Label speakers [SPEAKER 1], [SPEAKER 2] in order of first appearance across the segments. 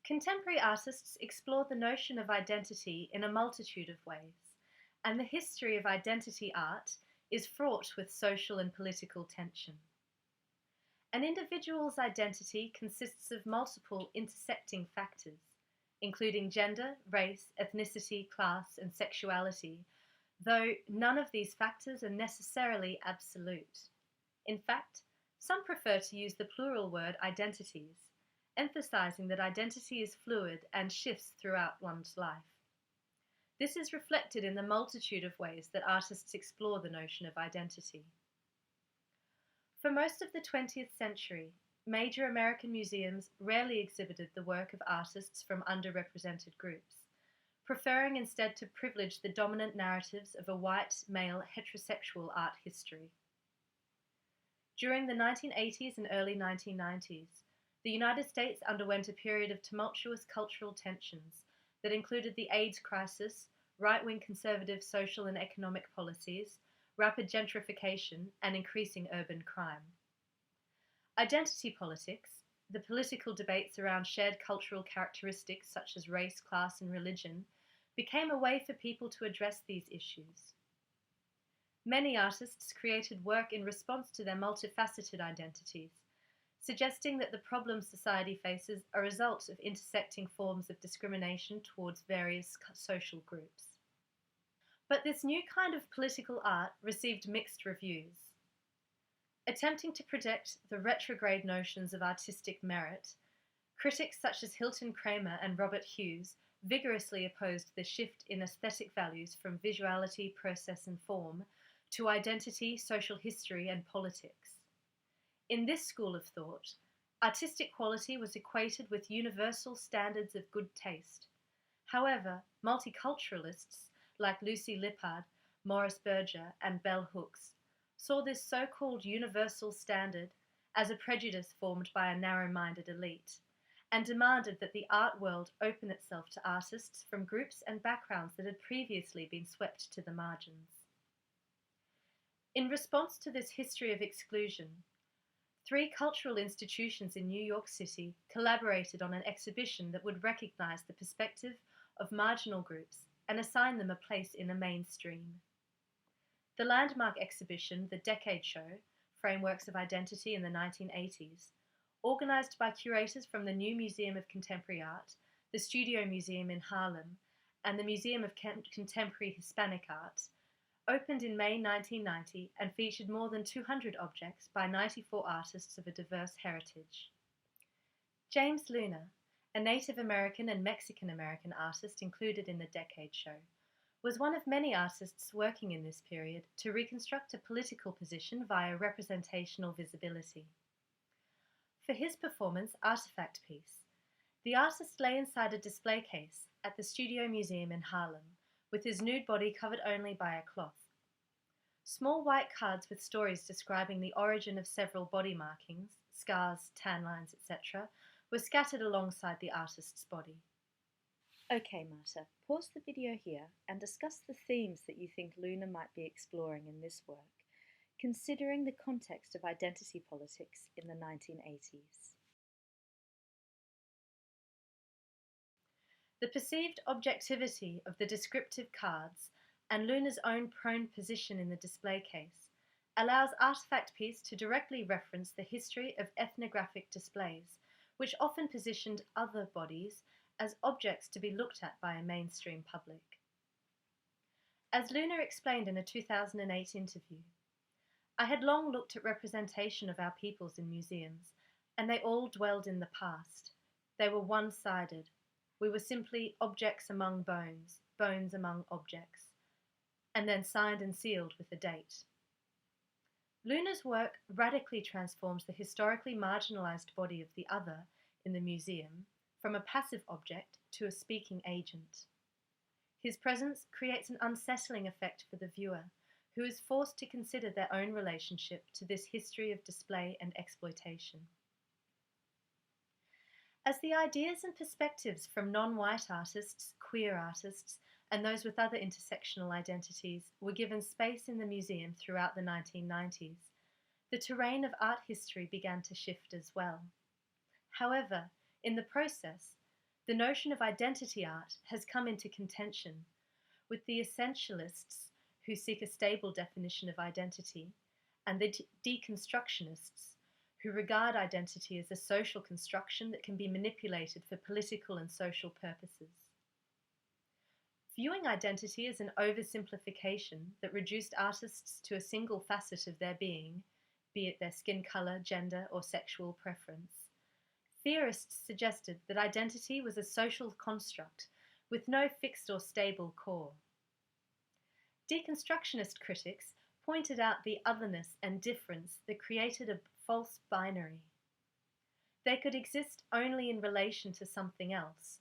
[SPEAKER 1] Contemporary artists explore the notion of identity in a multitude of ways, and the history of identity art is fraught with social and political tension. An individual's identity consists of multiple intersecting factors, including gender, race, ethnicity, class, and sexuality, though none of these factors are necessarily absolute. In fact, some prefer to use the plural word identities, emphasizing that identity is fluid and shifts throughout one's life. This is reflected in the multitude of ways that artists explore the notion of identity. For most of the 20th century, major American museums rarely exhibited the work of artists from underrepresented groups, preferring instead to privilege the dominant narratives of a white, male, heterosexual art history. During the 1980s and early 1990s, the United States underwent a period of tumultuous cultural tensions that included the AIDS crisis, right-wing conservative social and economic policies, rapid gentrification, and increasing urban crime. Identity politics, the political debates around shared cultural characteristics such as race, class, and religion, became a way for people to address these issues. Many artists created work in response to their multifaceted identities, suggesting that the problems society faces are a result of intersecting forms of discrimination towards various social groups. But this new kind of political art received mixed reviews. Attempting to protect the retrograde notions of artistic merit, critics such as Hilton Kramer and Robert Hughes vigorously opposed the shift in aesthetic values from visuality, process, and form to identity, social history, and politics. In this school of thought, artistic quality was equated with universal standards of good taste. However, multiculturalists like Lucy Lippard, Maurice Berger, and Bell Hooks saw this so-called universal standard as a prejudice formed by a narrow-minded elite, and demanded that the art world open itself to artists from groups and backgrounds that had previously been swept to the margins. In response to this history of exclusion, 3 cultural institutions in New York City collaborated on an exhibition that would recognize the perspective of marginal groups and assign them a place in the mainstream. The landmark exhibition, The Decade Show, Frameworks of Identity in the 1980s, organized by curators from the New Museum of Contemporary Art, the Studio Museum in Harlem, and the Museum of Contemporary Hispanic Art, opened in May 1990 and featured more than 200 objects by 94 artists of a diverse heritage. James Lorna, a Native American and Mexican American artist included in the Decade Show, was one of many artists working in this period to reconstruct a political position via representational visibility. For his performance, Artifact Piece, the artist lay inside a display case at the Studio Museum in Harlem, with his nude body covered only by a cloth. Small white cards with stories describing the origin of several body markings, scars, tan lines, etc., were scattered alongside the artist's body.
[SPEAKER 2] Okay, Marta, pause the video here and discuss the themes that you think Lorna might be exploring in this work, considering the context of identity politics in the 1980s.
[SPEAKER 1] The perceived objectivity of the descriptive cards and Lorna's own prone position in the display case allows Artifact Piece to directly reference the history of ethnographic displays, which often positioned other bodies as objects to be looked at by a mainstream public. As Lorna explained in a 2008 interview, I had long looked at representation of our peoples in museums, and they all dwelled in the past. They were one-sided. We were simply objects among bones, bones among objects, and then signed and sealed with a date. Lorna's work radically transforms the historically marginalized body of the other in the museum from a passive object to a speaking agent. His presence creates an unsettling effect for the viewer, who is forced to consider their own relationship to this history of display and exploitation. As the ideas and perspectives from non-white artists, queer artists, and those with other intersectional identities were given space in the museum throughout the 1990s, the terrain of art history began to shift as well. However, in the process, the notion of identity art has come into contention with the essentialists who seek a stable definition of identity and the deconstructionists who regard identity as a social construction that can be manipulated for political and social purposes. Viewing identity as an oversimplification that reduced artists to a single facet of their being, be it their skin color, gender, or sexual preference, theorists suggested that identity was a social construct with no fixed or stable core. Deconstructionist critics pointed out the otherness and difference that created a false binary. They could exist only in relation to something else,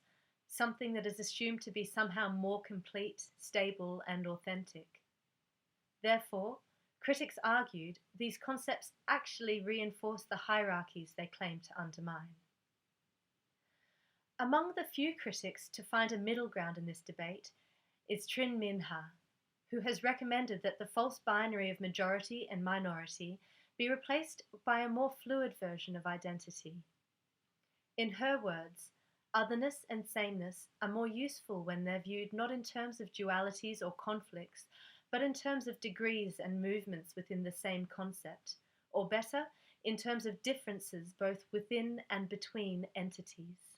[SPEAKER 1] something that is assumed to be somehow more complete, stable, and authentic. Therefore, critics argued these concepts actually reinforce the hierarchies they claim to undermine. Among the few critics to find a middle ground in this debate is Trinh Minh Ha, who has recommended that the false binary of majority and minority be replaced by a more fluid version of identity. In her words, otherness and sameness are more useful when they're viewed not in terms of dualities or conflicts, but in terms of degrees and movements within the same concept, or better, in terms of differences both within and between entities.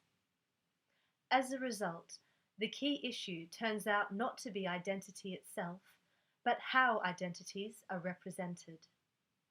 [SPEAKER 1] As a result, the key issue turns out not to be identity itself, but how identities are represented.